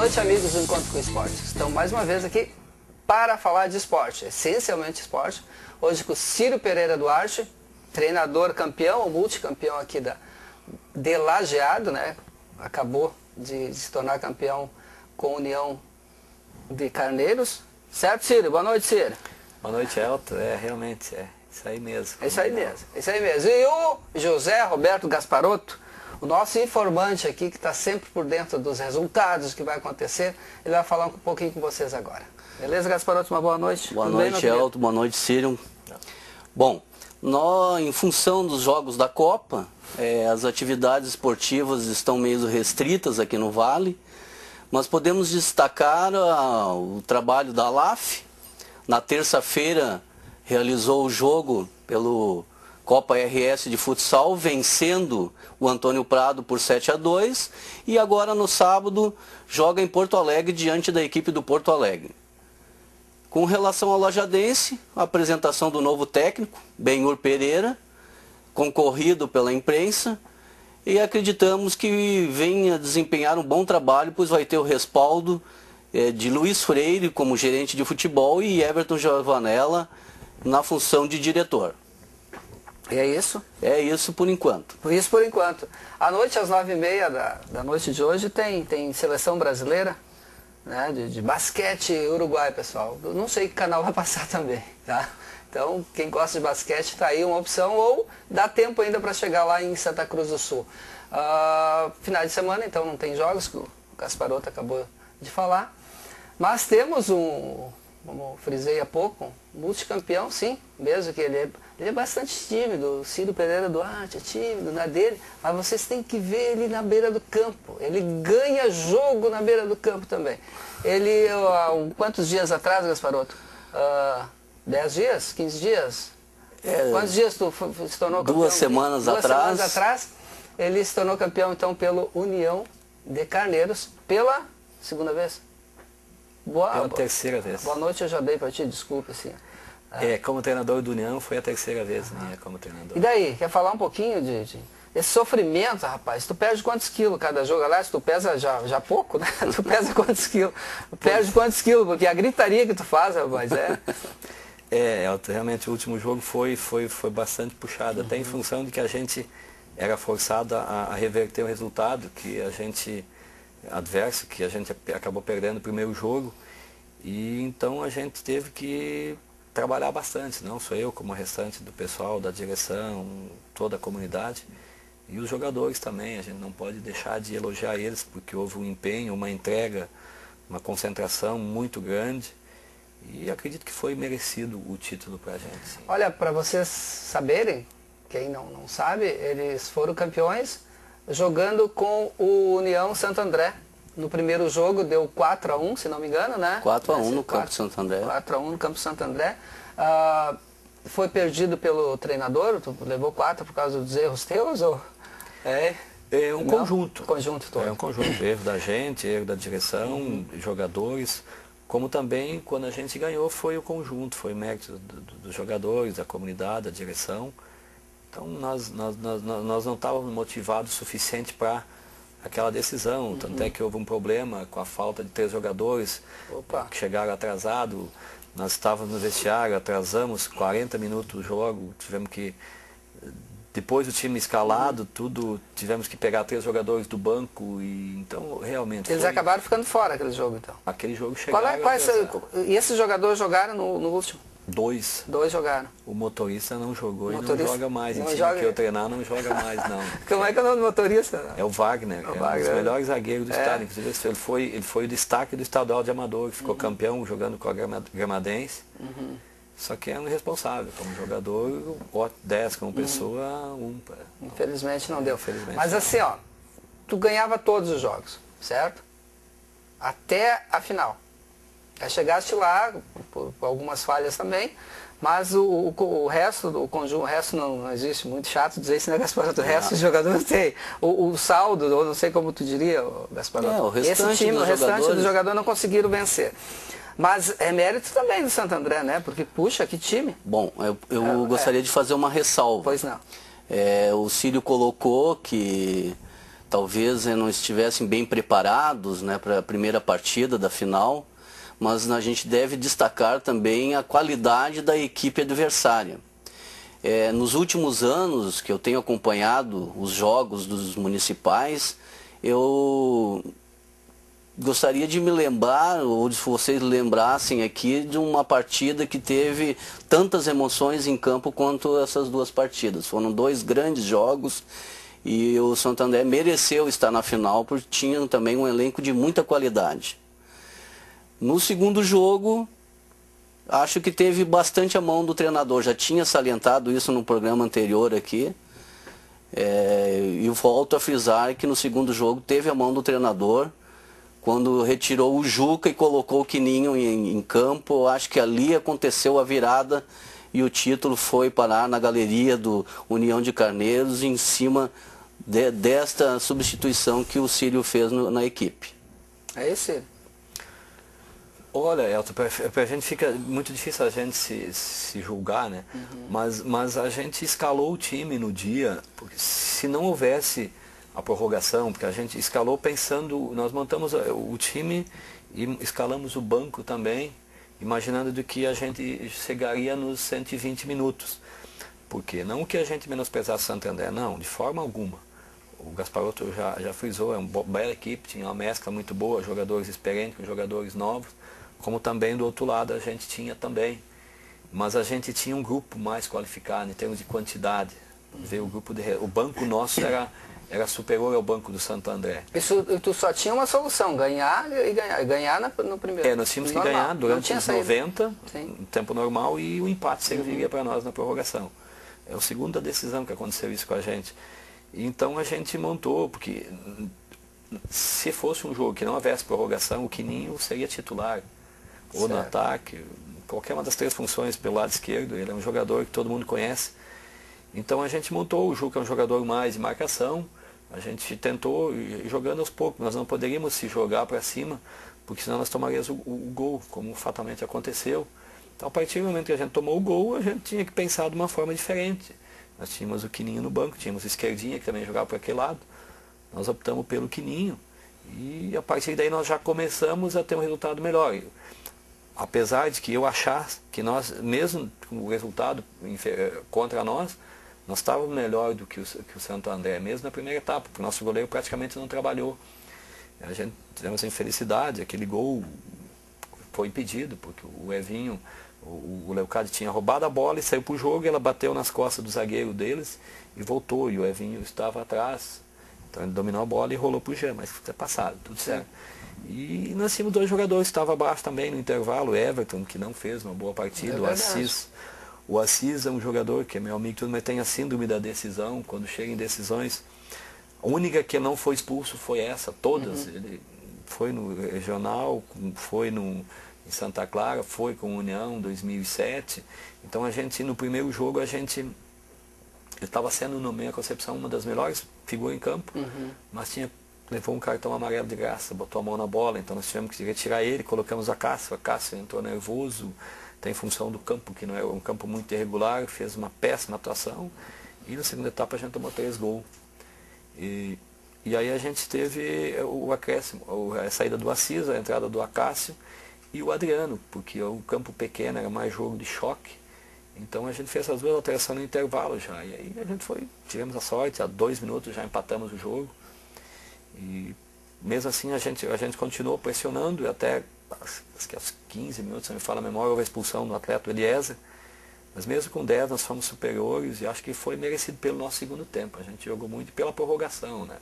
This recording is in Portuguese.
noite, amigos do Encontro com o Esporte. Estamos mais uma vez aqui para falar de esporte, essencialmente esporte. Hoje com o Círio Pereira Duarte, treinador campeão, ou multicampeão aqui de Lajeado, né? Acabou de se tornar campeão com a União de Carneiros. Certo, Círio? Boa noite, Círio. Boa noite, Elton. Realmente, isso aí mesmo. É isso aí mesmo, é isso aí mesmo. E o José Roberto Gasparotto, o nosso informante aqui, que está sempre por dentro dos resultados, do que vai acontecer, ele vai falar um pouquinho com vocês agora. Beleza, Gasparotto? Uma boa noite. Boa noite, Elton. Boa noite, Círio. Bom, em função dos jogos da Copa, as atividades esportivas estão meio restritas aqui no Vale, mas podemos destacar o trabalho da LAF. Na terça-feira realizou o jogo pelo Copa RS de futsal, vencendo o Antônio Prado por 7-2, e agora no sábado joga em Porto Alegre diante da equipe do Porto Alegre. Com relação ao Lajadense, a apresentação do novo técnico, Benhur Pereira, concorrido pela imprensa, e acreditamos que venha desempenhar um bom trabalho, pois vai ter o respaldo de Luiz Freire como gerente de futebol e Everton Giovanella na função de diretor. E é isso? É isso por enquanto. Isso por enquanto. À noite, às 9h30 da noite de hoje, tem seleção brasileira, né, de basquete uruguai, pessoal. Eu não sei que canal vai passar também, tá? Então, quem gosta de basquete, está aí uma opção, ou dá tempo ainda para chegar lá em Santa Cruz do Sul. Final de semana, então, não tem jogos, que o Gasparotto acabou de falar. Mas temos como frisei há pouco, um multicampeão, sim, mesmo que ele é bastante tímido. O Círio Pereira Duarte é tímido na dele, mas vocês têm que ver ele na beira do campo. Ele ganha jogo na beira do campo também. Ele, quantos dias atrás, Gasparotto? 10 dias? 15 dias? Quantos dias tu se tornou campeão? 2 semanas atrás. 2 semanas atrás, ele se tornou campeão, então, pelo União de Carneiros, pela segunda vez? Pela terceira vez. Boa noite, eu já dei para ti, desculpa, assim. Como treinador do União, foi a terceira vez minha como treinador. E daí, quer falar um pouquinho esse sofrimento, rapaz? Tu perde quantos quilos cada jogo? Aliás, tu pesa já pouco, né? Tu pesa quantos quilos? Perde quantos quilos? Porque a gritaria que tu faz, rapaz, realmente o último jogo foi bastante puxado, até em função de que a gente era forçado a reverter o resultado, que a gente adverso, que a gente acabou perdendo o primeiro jogo, e então a gente teve que trabalhar bastante, não só eu, como o restante do pessoal, da direção, toda a comunidade, e os jogadores também. A gente não pode deixar de elogiar eles, porque houve um empenho, uma entrega, uma concentração muito grande, e acredito que foi merecido o título para a gente. Sim. Olha, para vocês saberem, quem não sabe, eles foram campeões jogando com o União Santo André. No primeiro jogo deu 4-1, se não me engano, né? 4-1 no Campo Santo André. 4-1 no Campo Santo André. Foi perdido pelo treinador? Tu levou 4 por causa dos erros teus? Ou? É um conjunto. Conjunto todo. É um conjunto. Erro da gente, erro da direção, jogadores. Como também, quando a gente ganhou, foi o conjunto. Foi mérito dos jogadores, da comunidade, da direção. Então, nós não estávamos motivados o suficiente para aquela decisão. Tanto é que houve um problema com a falta de 3 jogadores que chegaram atrasados. Nós estávamos no vestiário, atrasamos 40 minutos do jogo. Tivemos que, depois do time escalado, tivemos que pegar 3 jogadores do banco. E então, realmente... Eles acabaram ficando fora aquele jogo, então? Aquele jogo chegaram E esses jogadores jogaram no último? 2. 2 jogaram. O motorista não jogou e não joga mais. Em time que eu treinar não joga mais, não. Como é que é o nome do motorista? É o Wagner, um dos melhores zagueiros do estado. Inclusive, ele foi o destaque do estadual de amador, que ficou campeão jogando com a Gramadense. Só que é um irresponsável. Como jogador, 10 como pessoa, Infelizmente não deu. Infelizmente, mas assim, tu ganhava todos os jogos, certo? Até a final. Aí chegaste lá, por algumas falhas também, mas o resto do conjunto, o resto não existe, muito chato dizer isso, né, Gasparotto? O resto dos jogadores tem. O saldo, ou não sei como tu diria, Gasparotto, esse restante dos jogadores não conseguiram vencer. Mas é mérito também do Santo André, né? Porque, puxa, que time. Bom, eu gostaria de fazer uma ressalva. Pois não. O Círio colocou que talvez não estivessem bem preparados, né, para a primeira partida da final, mas a gente deve destacar também a qualidade da equipe adversária. Nos últimos anos que eu tenho acompanhado os jogos dos municipais, eu gostaria de me lembrar, ou se vocês lembrassem aqui, de uma partida que teve tantas emoções em campo quanto essas duas partidas. Foram dois grandes jogos e o Santo André mereceu estar na final porque tinha também um elenco de muita qualidade. No segundo jogo, acho que teve bastante a mão do treinador. Já tinha salientado isso no programa anterior aqui. E volto a frisar que no segundo jogo teve a mão do treinador. Quando retirou o Juca e colocou o Quininho em campo, eu acho que ali aconteceu a virada e o título foi parar na galeria do União de Carneiros em cima desta substituição que o Círio fez na equipe. É isso? Olha, Elton, para a gente fica muito difícil a gente se julgar, né? Mas a gente escalou o time no dia, porque se não houvesse a prorrogação, porque a gente escalou pensando, nós montamos o time e escalamos o banco também, imaginando de que a gente chegaria nos 120 minutos. Porque não que a gente menosprezasse Santo André, não, de forma alguma. O Gasparotto já frisou, é uma bela equipe, tinha uma mescla muito boa, jogadores experientes com jogadores novos, como também do outro lado a gente tinha também. Mas a gente tinha um grupo mais qualificado em termos de quantidade. O banco nosso era superior ao banco do Santo André. Isso, tu só tinha uma solução, ganhar e ganhar. Ganhar no primeiro. Nós tínhamos que ganhar durante os 90, no tempo normal, e o empate serviria para nós na prorrogação. É a segunda decisão que aconteceu isso com a gente. Então a gente montou, porque se fosse um jogo que não houvesse prorrogação, o Quininho seria titular. Ou no ataque, qualquer uma das três funções pelo lado esquerdo, ele é um jogador que todo mundo conhece. Então a gente montou, o Juca é um jogador mais de marcação, a gente tentou ir jogando aos poucos, nós não poderíamos se jogar para cima, porque senão nós tomaríamos o gol, como fatalmente aconteceu. Então a partir do momento que a gente tomou o gol, a gente tinha que pensar de uma forma diferente. Nós tínhamos o Quininho no banco, tínhamos o Esquerdinha que também jogava para aquele lado, nós optamos pelo Quininho e a partir daí nós já começamos a ter um resultado melhor. Apesar de que eu achasse que nós, mesmo com o resultado contra nós estávamos melhor do que o Santo André, mesmo na primeira etapa, porque o nosso goleiro praticamente não trabalhou. A gente tivemos a infelicidade, aquele gol foi impedido, porque o Evinho, o Leocádio tinha roubado a bola e saiu para o jogo, e ela bateu nas costas do zagueiro deles e voltou, e o Evinho estava atrás. Então ele dominou a bola e rolou para o Jean, mas foi passado, tudo certo. E nós tínhamos dois jogadores que estavam abaixo também no intervalo, o Everton, que não fez uma boa partida, o Assis. O Assis é um jogador que é meu amigo, mas tem a síndrome da decisão, quando chega em decisões. A única que não foi expulso foi essa, todas. Ele foi no Regional, foi em Santa Clara, foi com a União em 2007. Então a gente, no primeiro jogo, ele estava sendo, na minha concepção, uma das melhores figuras em campo, mas levou um cartão amarelo de graça, botou a mão na bola, então nós tivemos que retirar ele, colocamos a Cássio entrou nervoso, tem função do campo, que não é um campo muito irregular, fez uma péssima atuação, e na segunda etapa a gente tomou 3 gols. E aí a gente teve o acréscimo, a saída do Assis, a entrada do Acácio e o Adriano, porque o campo pequeno era mais jogo de choque, então a gente fez essas 2 alterações no intervalo já, e aí a gente tivemos a sorte, a 2 minutos já empatamos o jogo. E mesmo assim a gente continuou pressionando, e até acho que aos 15 minutos, se não me fala a memória, houve a expulsão do atleta Eliezer. Mas mesmo com 10 nós fomos superiores e acho que foi merecido pelo nosso segundo tempo. A gente jogou muito pela prorrogação, né?